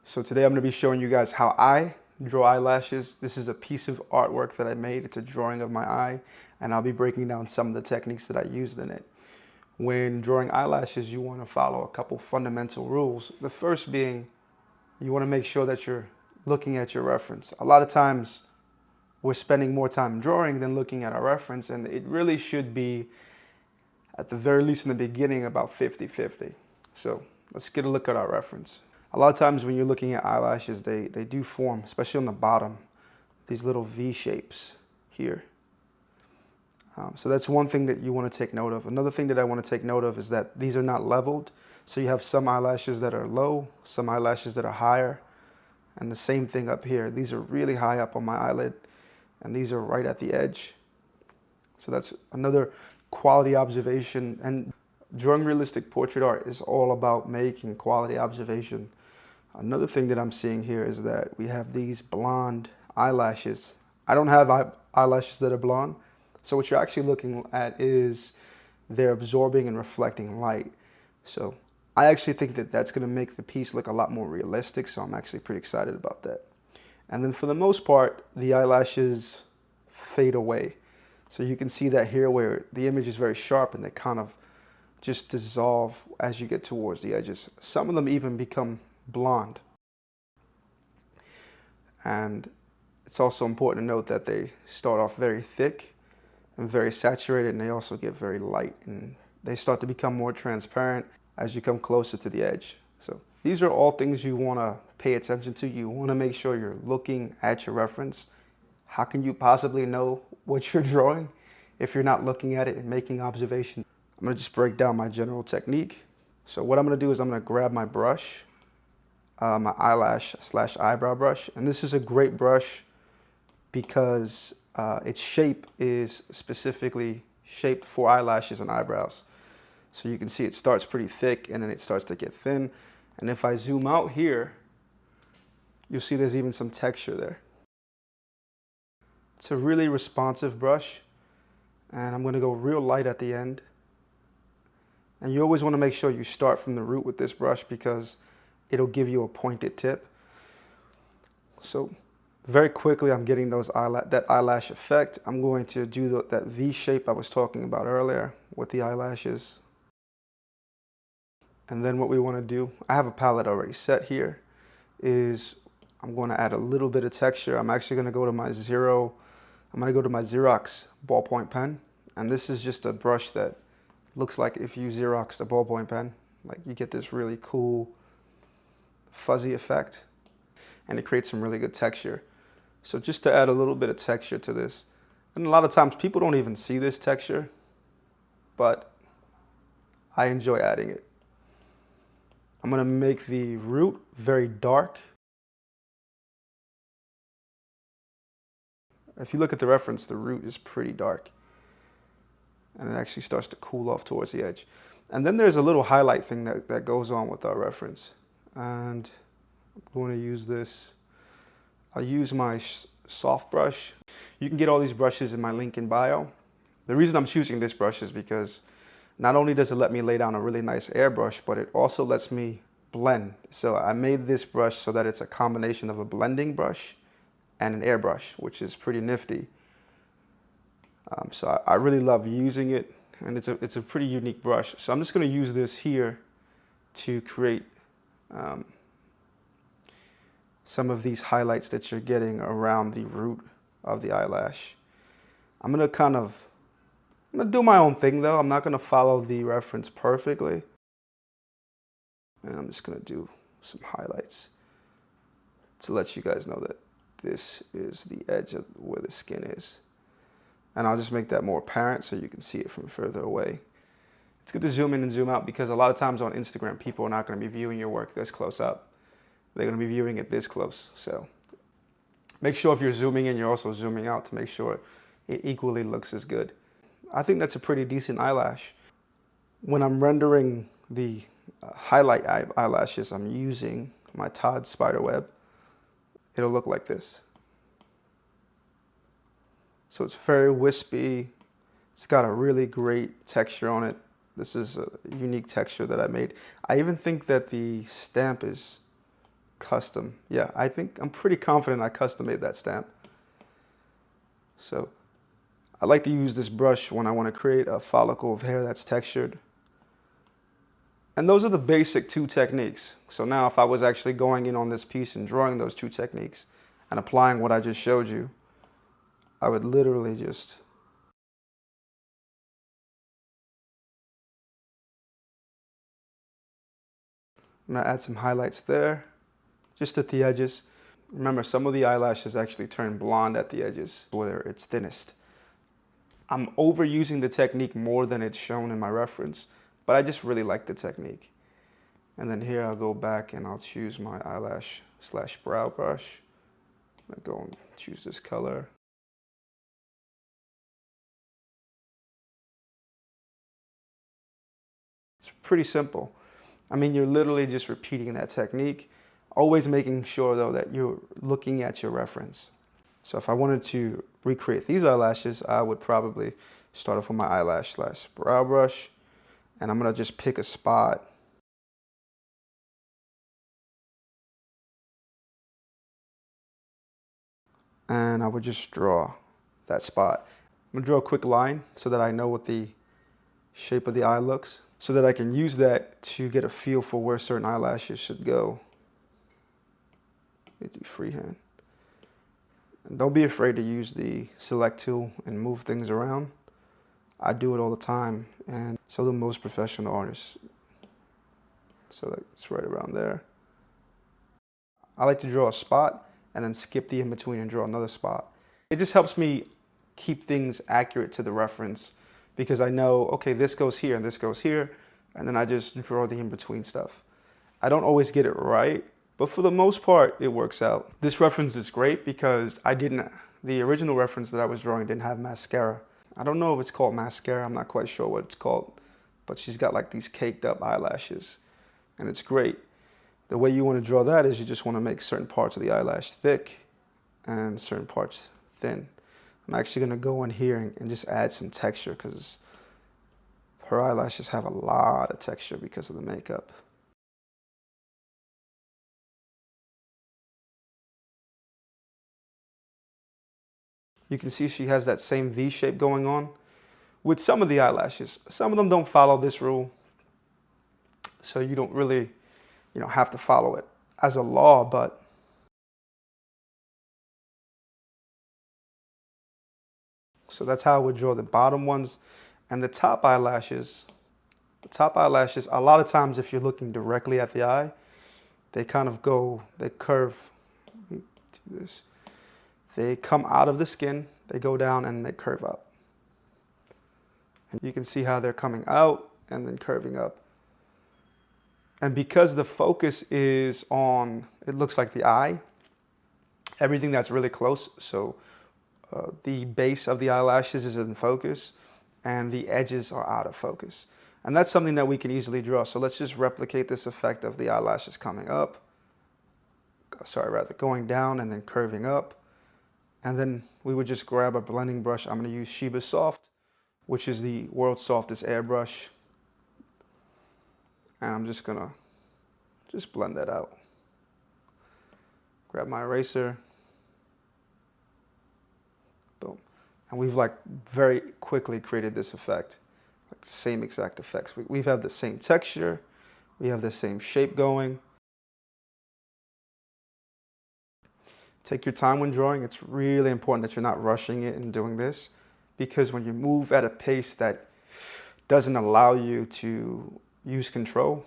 So today I'm going to be showing you guys how I draw eyelashes. This is a piece of artwork that I made. It's a drawing of my eye, and I'll be breaking down some of the techniques that I used in it. When drawing eyelashes, you want to follow a couple fundamental rules. The first being, you want to make sure that you're looking at your reference. A lot of times we're spending more time drawing than looking at our reference, and it really should be, at the very least in the beginning, about 50-50. So let's get a look at our reference. A lot of times when you're looking at eyelashes, they do form, especially on the bottom, these little V shapes here. So that's one thing that you want to take note of. Another thing that I want to take note of is that these are not leveled. So you have some eyelashes that are low, some eyelashes that are higher, and the same thing up here. These are really high up on my eyelid, and these are right at the edge. So that's another quality observation. And drawing realistic portrait art is all about making quality observation. Another thing that I'm seeing here is that we have these blonde eyelashes. I don't have eyelashes that are blonde. So what you're actually looking at is they're absorbing and reflecting light. So I actually think that that's going to make the piece look a lot more realistic. So I'm actually pretty excited about that. And then for the most part, the eyelashes fade away. So you can see that here where the image is very sharp and they kind of just dissolve as you get towards the edges. Some of them even become blonde. And it's also important to note that they start off very thick and very saturated, and they also get very light, and they start to become more transparent as you come closer to the edge. So these are all things you want to pay attention to. You want to make sure you're looking at your reference. How can you possibly know what you're drawing if you're not looking at it and making observations? I'm going to just break down my general technique. So what I'm going to do is I'm going to grab my brush, my eyelash / eyebrow brush. And this is a great brush because its shape is specifically shaped for eyelashes and eyebrows. So you can see it starts pretty thick and then it starts to get thin. And if I zoom out here, you'll see there's even some texture there. It's a really responsive brush, and I'm going to go real light at the end. And you always want to make sure you start from the root with this brush because it'll give you a pointed tip. So very quickly, I'm getting that eyelash effect. I'm going to do that V shape I was talking about earlier with the eyelashes. And then what we want to do, I have a palette already set here, is I'm going to add a little bit of texture. I'm actually going to go to my Xerox ballpoint pen. And this is just a brush that looks like if you Xeroxed a ballpoint pen, like you get this really cool fuzzy effect, and it creates some really good texture. So just to add a little bit of texture to this, and a lot of times people don't even see this texture, but I enjoy adding it. I'm going to make the root very dark. If you look at the reference, the root is pretty dark, and it actually starts to cool off towards the edge. And then there's a little highlight thing that goes on with our reference. And I'm going to use this. I'll use my soft brush. You can get all these brushes in my link in bio. The reason I'm choosing this brush is because not only does it let me lay down a really nice airbrush, but it also lets me blend. So I made this brush so that it's a combination of a blending brush and an airbrush, which is pretty nifty. So I really love using it, and it's a pretty unique brush. So I'm just going to use this here to create some of these highlights that you're getting around the root of the eyelash. I'm going to do my own thing though. I'm not going to follow the reference perfectly. And I'm just going to do some highlights to let you guys know that this is the edge of where the skin is. And I'll just make that more apparent so you can see it from further away. It's good to zoom in and zoom out because a lot of times on Instagram, people are not going to be viewing your work this close up. They're going to be viewing it this close. So make sure if you're zooming in, you're also zooming out to make sure it equally looks as good. I think that's a pretty decent eyelash. When I'm rendering the highlight eyelashes, I'm using my Todd spiderweb. It'll look like this. So it's very wispy. It's got a really great texture on it. This is a unique texture that I made. I even think that the stamp is custom. Yeah, I think I'm pretty confident I custom made that stamp. So I like to use this brush when I want to create a follicle of hair that's textured. And those are the basic two techniques. So now if I was actually going in on this piece and drawing those two techniques and applying what I just showed you, I would literally just I'm gonna add some highlights there, just at the edges. Remember, some of the eyelashes actually turn blonde at the edges where it's thinnest. I'm overusing the technique more than it's shown in my reference, but I just really like the technique. And then here I'll go back and I'll choose my eyelash / brow brush. I'm gonna go and choose this color. It's pretty simple. I mean, you're literally just repeating that technique, always making sure though that you're looking at your reference. So if I wanted to recreate these eyelashes, I would probably start off with my eyelash / brow brush, and I'm gonna just pick a spot. And I would just draw that spot. I'm gonna draw a quick line so that I know what the shape of the eye looks, so that I can use that to get a feel for where certain eyelashes should go. Let me do freehand. And don't be afraid to use the select tool and move things around. I do it all the time, and so do most professional artists. So that's right around there. I like to draw a spot and then skip the in-between and draw another spot. It just helps me keep things accurate to the reference because I know, okay, this goes here and this goes here, and then I just draw the in-between stuff. I don't always get it right, but for the most part, it works out. This reference is great because the original reference that I was drawing didn't have mascara. I don't know if it's called mascara, I'm not quite sure what it's called, but she's got like these caked up eyelashes, and it's great. The way you want to draw that is you just want to make certain parts of the eyelash thick and certain parts thin. I'm actually going to go in here and just add some texture because her eyelashes have a lot of texture because of the makeup. You can see she has that same V shape going on with some of the eyelashes. Some of them don't follow this rule, so you don't really, have to follow it as a law, but so that's how I would draw the bottom ones. And the top eyelashes, a lot of times if you're looking directly at the eye, they kind of they curve. Let me do this. They come out of the skin, they go down and they curve up. And you can see how they're coming out and then curving up. And because the focus is on, it looks like the eye, everything that's really close, so the base of the eyelashes is in focus and the edges are out of focus. And that's something that we can easily draw. So let's just replicate this effect of the eyelashes coming up. Going down and then curving up. And then we would just grab a blending brush. I'm going to use Sheba Soft, which is the world's softest airbrush. And I'm just going to blend that out. Grab my eraser. Boom. And we've very quickly created this effect. Like the same exact effects. We've had the same texture. We have the same shape going. Take your time when drawing. It's really important that you're not rushing it and doing this, because when you move at a pace that doesn't allow you to use control,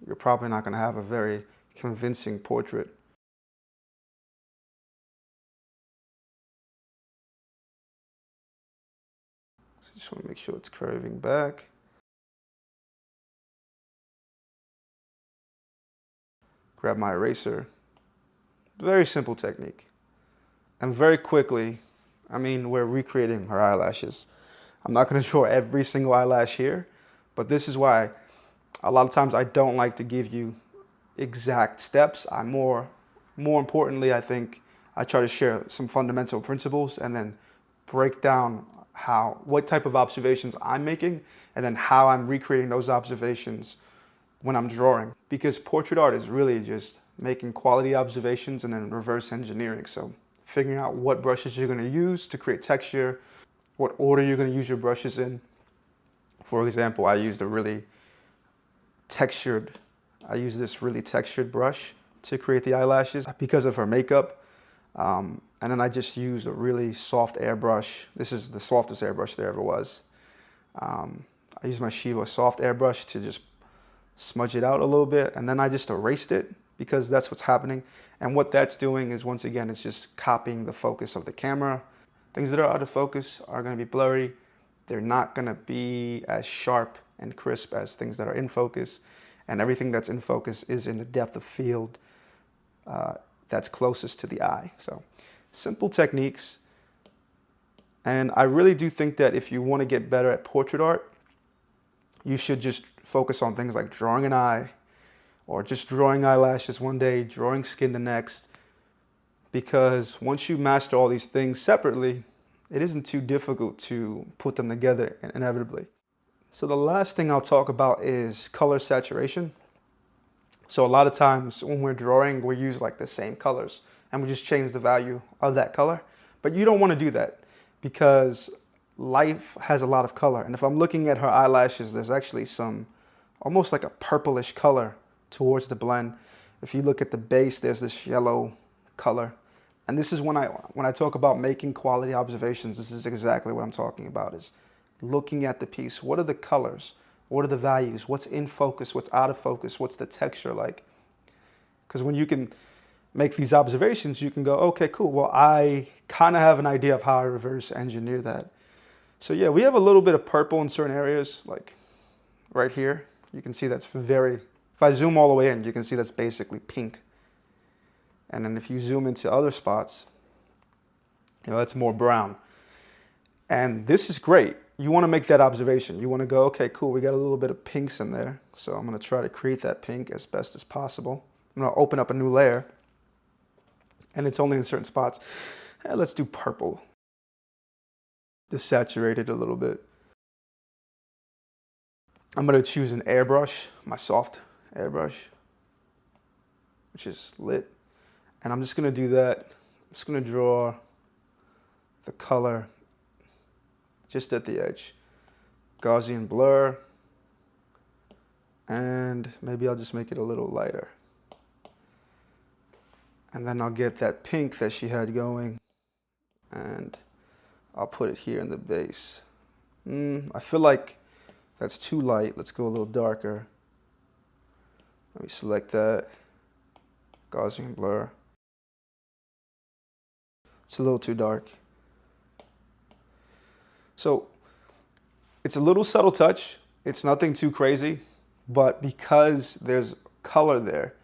you're probably not going to have a very convincing portrait. So just want to make sure it's curving back. Grab my eraser. Very simple technique. And very quickly, we're recreating her eyelashes. I'm not going to draw every single eyelash here, but this is why a lot of times I don't like to give you exact steps. More importantly, I think I try to share some fundamental principles and then break down what type of observations I'm making and then how I'm recreating those observations when I'm drawing. Because portrait art is really just making quality observations, and then reverse engineering. So figuring out what brushes you're going to use to create texture, what order you're going to use your brushes in. For example, I used this really textured brush to create the eyelashes because of her makeup. And then I just used a really soft airbrush. This is the softest airbrush there ever was. I used my Shiva soft airbrush to just smudge it out a little bit, and then I just erased it because that's what's happening. And what that's doing is, once again, it's just copying the focus of the camera. Things that are out of focus are going to be blurry. They're not going to be as sharp and crisp as things that are in focus. And everything that's in focus is in the depth of field that's closest to the eye. So simple techniques. And I really do think that if you want to get better at portrait art, you should just focus on things like drawing an eye, or just drawing eyelashes one day, drawing skin the next. Because once you master all these things separately, it isn't too difficult to put them together inevitably. So the last thing I'll talk about is color saturation. So a lot of times when we're drawing, we use like the same colors and we just change the value of that color. But you don't want to do that because life has a lot of color. And if I'm looking at her eyelashes, there's actually some almost like a purplish color towards the blend. If you look at the base, there's this yellow color. And this is when I talk about making quality observations, this is exactly what I'm talking about, is looking at the piece. What are the colors? What are the values? What's in focus? What's out of focus? What's the texture like? Because when you can make these observations, you can go, okay, cool. Well, I kind of have an idea of how I reverse engineer that. So yeah, we have a little bit of purple in certain areas, like right here. You can see that's if I zoom all the way in, you can see that's basically pink. And then if you zoom into other spots, that's more brown. And this is great. You want to make that observation. You want to go, okay, cool, we got a little bit of pinks in there. So I'm going to try to create that pink as best as possible. I'm going to open up a new layer. And it's only in certain spots. Let's do purple. Just saturate it a little bit. I'm going to choose an airbrush, my soft airbrush, which is lit. And I'm just going to do that. I'm just going to draw the color just at the edge. Gaussian blur. And maybe I'll just make it a little lighter. And then I'll get that pink that she had going. And I'll put it here in the base. I feel like that's too light. Let's go a little darker. Let me select that. Gaussian blur. It's a little too dark. So it's a little subtle touch. It's nothing too crazy, but because there's color there,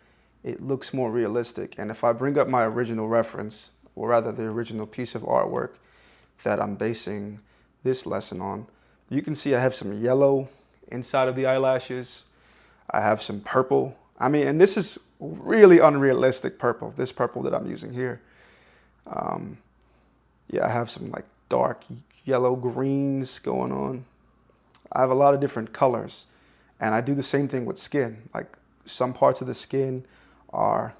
it looks more realistic. And if I bring up my original reference, or rather the original piece of artwork that I'm basing this lesson on, you can see I have some yellow inside of the eyelashes. I have some purple. I mean, and this is really unrealistic purple, this purple that I'm using here. Yeah, I have some like dark yellow greens going on. I have a lot of different colors, and I do the same thing with skin. Like some parts of the skin are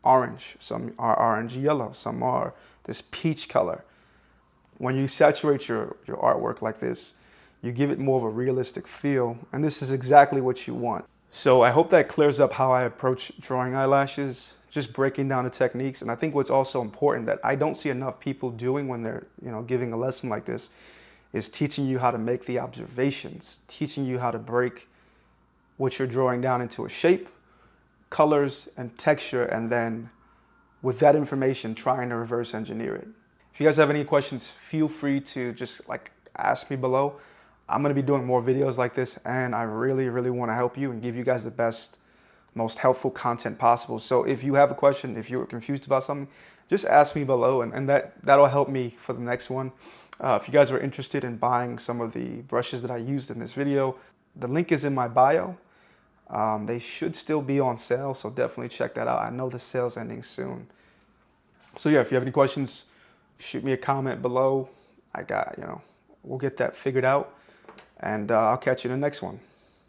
orange, some are orange yellow, some are this peach color. When you saturate your artwork like this, you give it more of a realistic feel, and this is exactly what you want. So I hope that clears up how I approach drawing eyelashes, just breaking down the techniques. And I think what's also important that I don't see enough people doing when they're giving a lesson like this is teaching you how to make the observations, teaching you how to break what you're drawing down into a shape, colors, and texture, and then with that information, trying to reverse engineer it. If you guys have any questions, feel free to just ask me below. I'm going to be doing more videos like this, and I really, really want to help you and give you guys the best, most helpful content possible. So if you have a question, if you're confused about something, just ask me below, and that'll help me for the next one. If you guys are interested in buying some of the brushes that I used in this video, the link is in my bio. They should still be on sale, so definitely check that out. I know the sale's ending soon. So yeah, if you have any questions, shoot me a comment below. We'll get that figured out. And I'll catch you in the next one.